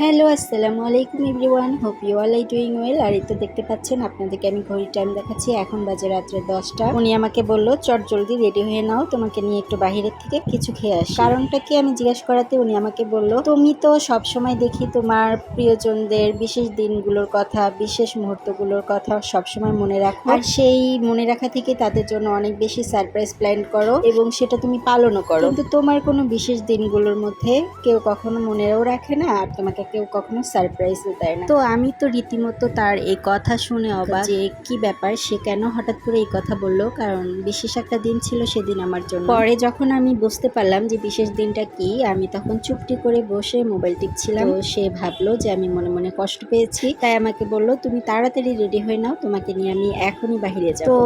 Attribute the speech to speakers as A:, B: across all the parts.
A: Hello, আসসালামু আলাইকুম everyone. Hope you all are doing well. আর এই তো দেখতে পাচ্ছেন, আপনাদেরকে আমি ঘড়ির টাইম দেখাচ্ছি। এখন বাজে রাত্রে 10টা। উনি আমাকে বলল, চট জলদি রেডি হয়ে নাও, তোমাকে নিয়ে একটু বাহিরের থেকে কিছু খেয়ে আসি। কারণটা কি আমি জিজ্ঞেস করাতে উনি আমাকে বলল, তুমি তো সব সময় দেখি তোমার প্রিয়জনদের বিশেষ দিনগুলোর কথা, বিশেষ মুহূর্তগুলোর কথা সবসময় মনে রাখো, আর সেই মনে রাখা থেকে তাদের জন্য অনেক বেশি সারপ্রাইজ প্ল্যান করো এবং সেটা তুমি পালনও করো। কিন্তু তোমার কোনো বিশেষ দিনগুলোর মধ্যে কেউ কখনো মনেও রাখে না, আর তোমাকে কেউ কখনো সারপ্রাইজও দেয় না। তো আমি তো রীতিমতো তার এই কথা শুনে অবাক, যে কি ব্যাপার, সে কেন হঠাৎ করে এই কথা বললো। কারণ বিশেষ একটা দিন ছিল সেদিন আমার জন্য। পরে যখন আমি বুঝতে পারলাম যে বিশেষ দিনটা কি, আমি তখন চুপটি করে বসে মোবাইল টিপছিলাম। তো সে ভাবলো যে আমি মনে মনে কষ্ট পেয়েছি, তাই আমাকে বলল, তুমি তাড়াতাড়ি রেডি হয়ে নাও, তোমাকে নিয়ে আমি এখনই বাহিরে যাব। তো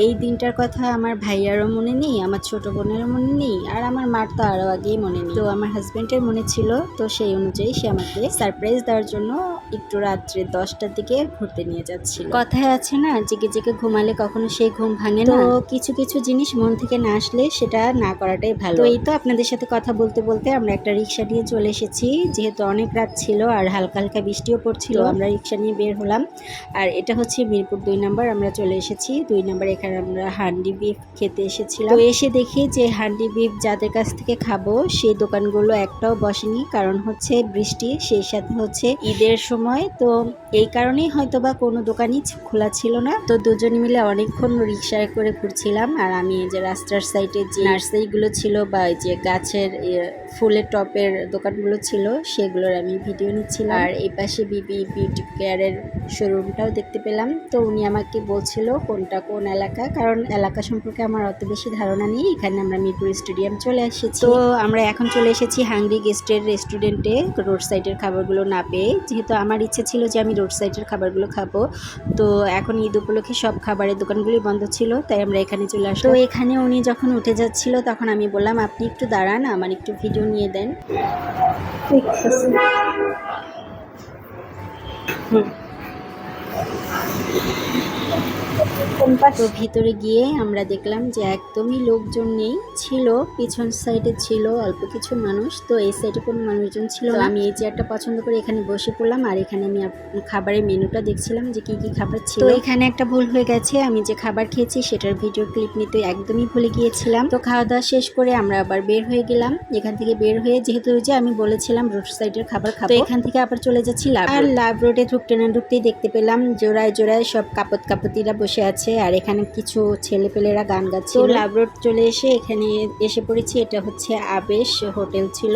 A: এই দিনটার কথা আমার ভাইয়ারও মনে নেই, আমার ছোট বোনেরও মনে নেই, আর আমার মার তো আরো আগেই মনে নেই। তো আমার হাজবেন্ডের মনে ছিল, তো সেই অনুযায়ী সে আমাকে সারপ্রাইজ দেওয়ার জন্য একটু রাত্রে 10টার দিকে ঘুরতে নিয়ে যাচ্ছিল। কথায় আছে না, জেগে জেগে ঘুমালে কখনো সেই ঘুম ভাঙে না। তো কিছু কিছু জিনিস মন থেকে না আসলে সেটা না করাটাই ভালো। তো এই তো আপনাদের সাথে কথা বলতে বলতে আমরা একটা রিক্সা নিয়ে চলে এসেছি। যেহেতু অনেক রাত ছিল আর হালকা হালকা বৃষ্টিও পড়ছিল, আমরা রিক্সা নিয়ে বের হলাম। আর এটা হচ্ছে মিরপুর 2 নম্বর। আমরা চলে এসেছি 2 নম্বর। এখানে আমরা হান্ডি বিফ খেতে এসেছিলাম। তো এসে দেখি যে হান্ডি বিফ যাদের কাছ থেকে খাবো সেই দোকানগুলো একটাও বসেনি, কারণ হচ্ছে বৃষ্টি, সেই সাথে হচ্ছে ঈদের সময়। তো এই কারণেই হয়তো বা কোনো দোকানই খোলা ছিল না। তো দুজনে মিলে অনেকক্ষণ রিক্সায় করে ঘুরছিলাম, আর আমি এই যে রাস্তার সাইডে যে নার্সারিগুলো ছিল বা এই যে গাছের ফুলের টপের দোকানগুলো ছিল সেগুলোর আমি ভিডিও নিচ্ছিলাম। আর এই পাশে বিবি বিউটি কেয়ারের শোরুমটাও দেখতে পেলাম। তো উনি আমাকে বলছিল কোনটা কোন এলাকা, কারণ এলাকা সম্পর্কে আমার অত বেশি ধারণা নেই। এখানে আমরা মিরপুর স্টেডিয়াম চলে এসেছি। তো আমরা এখন চলে এসেছি হাংরি গেস্টের রেস্টুরেন্টে, রোড সাইডের খাবারগুলো না পেয়ে। যেহেতু আমার ইচ্ছে ছিল যে আমি রোড সাইডের খাবারগুলো খাবো, তো এখন ঈদ উপলক্ষে সব খাবারের দোকানগুলোই বন্ধ ছিল, তাই আমরা এখানে চলে আসলাম। তো এখানে উনি যখন উঠে যাচ্ছিল তখন আমি বললাম, আপনি একটু দাঁড়ান, আমার একটু ভিডিও নিয়ে দেন। ঠিক আছে। তো ভিতরে গিয়ে আমরা দেখলাম যে একদমই লোকজন নেই, ছিল পিছন সাইডে ছিল অল্প কিছু মানুষ। তো এই সাইডে কোনো মানুষজন ছিল না। আমি এই চেয়ারটা পছন্দ করে এখানে বসে পড়লাম, আর এখানে আমি খাবারের মেনুটা দেখছিলাম যে কি কি খাবার ছিল। তো এখানে একটা ভুল হয়ে গেছে, আমি যে খাবার খেয়েছি সেটার ভিডিও ক্লিপ নিতে একদমই ভুলে গিয়েছিলাম। তো খাওয়া দাওয়া শেষ করে আমরা আবার বের হয়ে গেলাম। এখান থেকে বের হয়ে, যেহেতু যে আমি বলেছিলাম রোড সাইডের খাবার খাবো, তো এখান থেকে আবার চলে যাচ্ছি লাভ রোডে। ঢুকতে না ঢুকতেই দেখতে পেলাম জোড়ায় জোড়ায় সব কাপতিরা বসে আছে, আর এখানে কিছু ছেলেপেলেরা গান গাচ্ছে। তো লাভ রোড চলে এসে এখানে এসে পড়েছি। এটা হচ্ছে আবেশ হোটেল ছিল।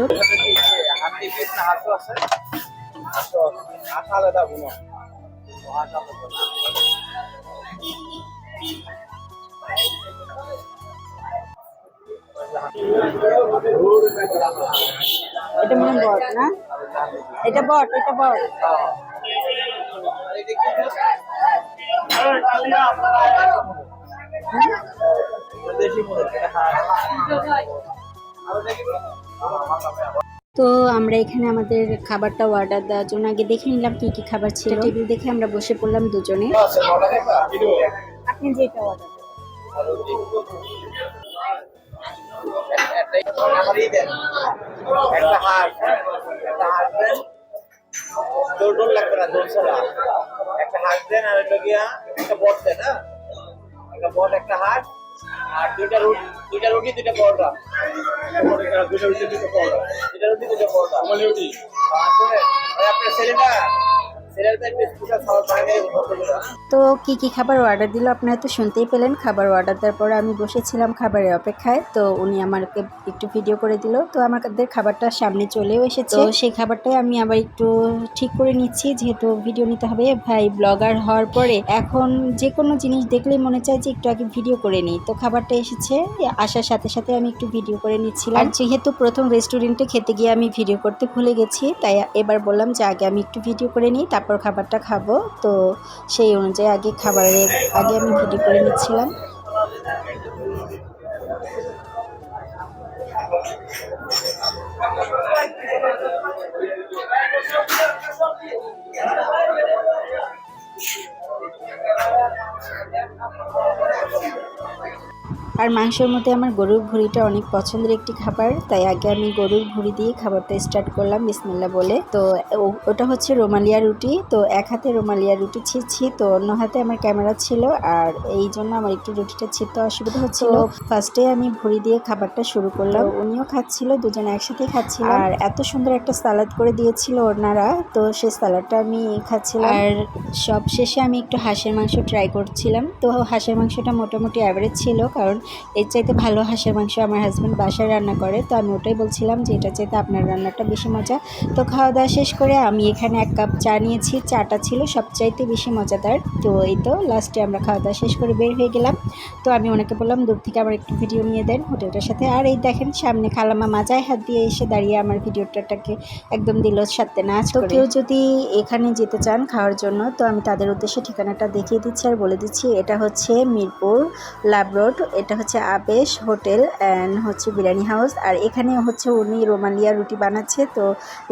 A: এটা মনে বট না, এটা বট, এটা বট। তো আমরা এখানে আমাদের খাবারটা অর্ডার দেওয়ার জন্য আগে দেখে নিলাম কি কি খাবার ছিল। টেবিল দেখে আমরা বসে পড়লাম দুজনে। আপনি যেটা অর্ডার
B: একটা হাঁস দেন, আর একটা বট দেন। হ্যাঁ, একটা বট, একটা হাঁস, আর দুইটা রুটি, দুইটা পরোটা। দুইটা রুটি, দুইটা পরোটা। আপনার ছেলেটা
A: তো কি কি খাবার অর্ডার দিল আপনারা তো শুনতেই পেলেন। খাবার অর্ডার দেওয়ার পরে আমি বসেছিলাম খাবারের অপেক্ষায়। তো উনি আমাকে একটু ভিডিও করে দিল। তো আমাদের খাবারটা সামনে চলেও এসেছে। তো সেই খাবারটাই আমি আবার একটু ঠিক করে নিচ্ছি, যেহেতু ভিডিও নিতে হবে। ভাই ব্লগার হওয়ার পরে এখন যে কোনো জিনিস দেখলেই মনে চায় যে একটু আগে ভিডিও করে নিই। তো খাবারটা এসেছে, আসার সাথে সাথে আমি একটু ভিডিও করে নিচ্ছিলাম। আর যেহেতু প্রথম রেস্টুরেন্টে খেতে গিয়ে আমি ভিডিও করতে ভুলে গেছি, তাই এবার বললাম যে আগে আমি একটু ভিডিও করে নিই, তারপর খাবারটা খাবো। তো সেই অনুযায়ী আগে খাবারের আগে আমি ভিডিও করে নিচ্ছিলাম। আর মাংসের মধ্যে আমার গরুর ভুঁড়িটা অনেক পছন্দের একটি খাবার, তাই আগে আমি গরুর ভুঁড়ি দিয়ে খাবারটা স্টার্ট করলাম বিসমিল্লাহ বলে। তো ওটা হচ্ছে রোমালিয়া রুটি। তো এক হাতে রোমালিয়া রুটি ছিঁড়ছি, তো অন্য হাতে আমার ক্যামেরা ছিল, আর এই জন্য আমার একটু রুটিটা ছিঁড়তে অসুবিধা হচ্ছিল। ফার্স্টে আমি ভুঁড়ি দিয়ে খাবারটা শুরু করলাম, উনিও খাচ্ছিল, দুজনে একসাথেই খাচ্ছিল। আর এত সুন্দর একটা সালাদ করে দিয়েছিল ওনারা, তো সেই সালাডটা আমি খাচ্ছিলাম। আর সব শেষে আমি একটু হাঁসের মাংস ট্রাই করছিলাম। তো হাঁসের মাংসটা মোটামুটি অ্যাভারেজ ছিল, কারণ এর চাইতে ভালো হাঁসের মাংস আমার হাজব্যান্ড বাসায় রান্না করে। তো আমি ওটাই বলছিলাম যে এটা চাইতে আপনার রান্নাটা বেশি মজা। তো খাওয়া দাওয়া শেষ করে আমি এখানে 1 কাপ চা নিয়েছি, চাটা ছিল সবচাইতে বেশি মজাদার। তো এই তো লাস্টে আমরা খাওয়া দাওয়া শেষ করে বের হয়ে গেলাম। তো আমি ওনাকে বললাম দূর থেকে আমার একটু ভিডিও নিয়ে দেন হোটেলটার সাথে। আর এই দেখেন সামনে খালামা মাজায় হাত দিয়ে এসে দাঁড়িয়ে আমার ভিডিওটাকে একদম দিল সাথে নাচ করে। তো কেউ যদি এখানে যেতে চান খাওয়ার জন্য, তো আমি তাদের উদ্দেশ্যে ঠিকানাটা দেখিয়ে দিচ্ছি আর বলে দিচ্ছি। এটা হচ্ছে মিরপুর লাভ রোড, এটা হচ্ছে আবেশ হোটেল অ্যান্ড হচ্ছে বিরিয়ানি হাউস। আর এখানে হচ্ছে উনি রোমালিয়া রুটি বানাচ্ছে। তো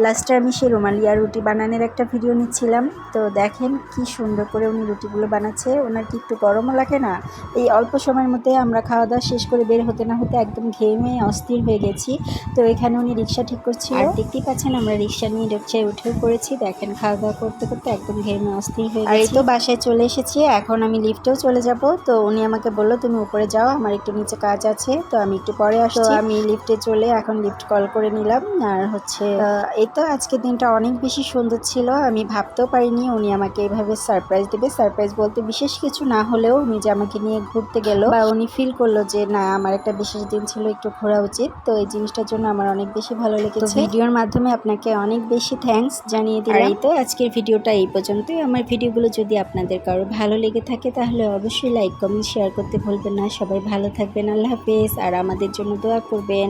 A: লাস্টে আমি সেই রোমালিয়া রুটি বানানোর একটা ভিডিও নিচ্ছিলাম। তো দেখেন কি সুন্দর করে উনি রুটিগুলো বানাচ্ছে। ওনার কি একটু গরমও লাগে না? এই অল্প সময়ের মধ্যে আমরা খাওয়া দাওয়া শেষ করে বের হতে না হতে একদম ঘেমে অস্থির হয়ে গেছি। তো এখানে উনি রিক্সা ঠিক করছিল, আর দেখতেই পাচ্ছেন আমরা রিক্সা নিয়ে রিক্সায় উঠেও পড়েছি। দেখেন খাওয়া দাওয়া করতে করতে একদম ঘেমে অস্থির হয়ে গেছি। আর এই তো বাসায় চলে এসেছি, এখন আমি লিফটেও চলে যাব। তো উনি আমাকে বললো তুমি উপরে যাও, আমার একটু নিচে কাজ আছে, তো আমি একটু পরে আসছি। তো আমি লিফটে চলে এখন লিফট কল করে নিলাম। আর হচ্ছে এই তো আজকের দিনটা অনেক বেশি সুন্দর ছিল, আমি ভাবতেও পারিনি উনি আমাকে এইভাবে সারপ্রাইজ দেবে। সারপ্রাইজ বলতে বিশেষ কিছু না হলেও উনি যে আমাকে নিয়ে ঘুরতে গেল, বা উনি ফিল করলো যে না আমার একটা বিশেষ দিন ছিল, একটু ঘোরা উচিত। তো এই জিনিসটার জন্য আমার অনেক বেশি ভালো লেগেছে। ভিডিওর মাধ্যমে আপনাকে অনেক বেশি থ্যাঙ্কস জানিয়ে দিলাম। আর এই তো আজকের ভিডিওটা এই পর্যন্তই। আমার ভিডিওগুলো যদি আপনাদের কারো ভালো লেগে থাকে তাহলে অবশ্যই লাইক কমেন্ট শেয়ার করতে ভুলবেন না। সবাই ভালো থাকবেন, আল্লাহ হাফেজ, আর আমাদের জন্য দোয়া করবেন।